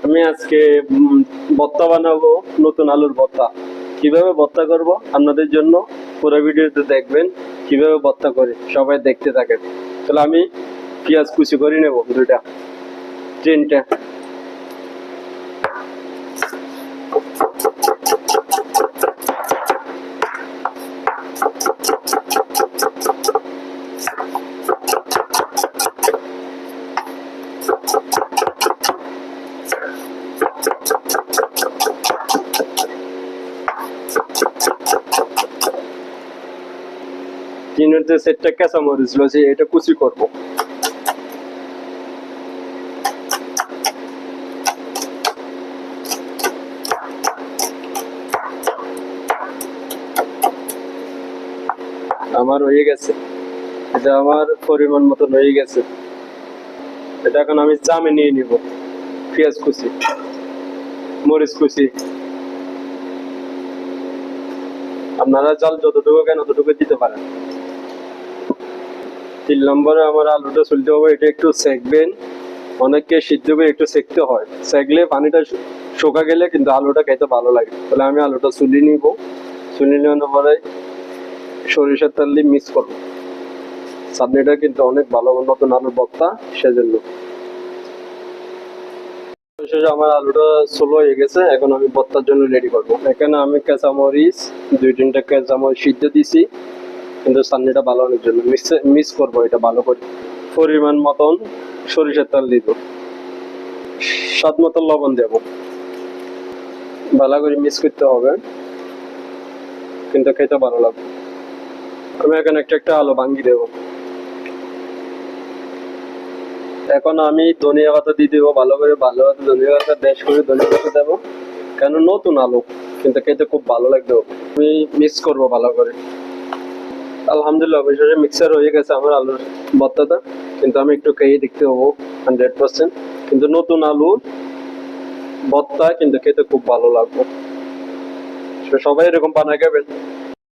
আমি আজকে ভর্তা বানাবো, নতুন আলুর ভর্তা। কিভাবে ভর্তা করব আপনাদের জন্য পুরো ভিডিওতে দেখবেন কিভাবে ভর্তা করি, সবাই দেখতে থাকেন। তাহলে আমি পেঁয়াজ কুচি করে নেব তিনটা। তিনের যে সেটটা কাঁচামরিচ রয়েছে এটা কুচি করব। আমার হয়ে গেছে, এটা আমার পরিমাণ মতন হয়ে গেছে। এটা এখন আমি জামে নিয়ে নিব। পেঁয়াজ কুচি, মরিচ কুচি, আপনারা চাল যতটুকু কেন ততটুকু দিতে পারেন। 3 নম্বরে আমার আলুটা চলতে হবে, এটা একটু সেকবেন। অনেককে সিদ্ধ করে একটু সেকতে হয়, সেকলে পানিটা শুকা গেলে কিন্তু আলুটা খেতে ভালো লাগে। তাহলে আমি আলুটা চুলি নিব, চুলি নেওয়ার পরে সরিষার তেল দিয়ে মিক্স করবো। চাটনিটা কিন্তু অনেক ভালো, নতুন আলুর ভর্তা, সেজন্য। আমার আলুটা ষোলো হয়ে গেছে, এখন আমি ভর্তার জন্য রেডি করবো। এখানে আমি কাঁচামরিচ 2-3টা কাঁচামরিচ সিদ্ধ দিছি, কিন্তু চাটনিটা ভালো হওয়ার জন্য মিক্স করবো এটা ভালো করে। পরিমাণ মতন সরিষার তেল দিব, স্বাদ মতন লবণ দেব, ভালো করে মিক্স করতে হবে, কিন্তু খেতে ভালো লাগবে। আমি এখানে একটা আলু ভাঙি দেব। এখন আমি ধনিয়া পাতা দিয়ে দেবো, ভালো করে ধনিয়া পাতা বেশ করে ধনিয়া পাতা দেবো, কেন নতুন আলু, কিন্তু খেতে খুব ভালো লাগবে। আমি মিক্স করবো ভালো করে। আলহামদুলিল্লাহ অবশেষে মিক্সার হয়ে গেছে আমার আলুর ভর্তাটা, কিন্তু আমি একটু খেয়ে দেখতে হবো 100%। কিন্তু নতুন আলুর ভর্তা কিন্তু খেতে খুব ভালো লাগবে। সবাই এরকম বানায় খাবেন।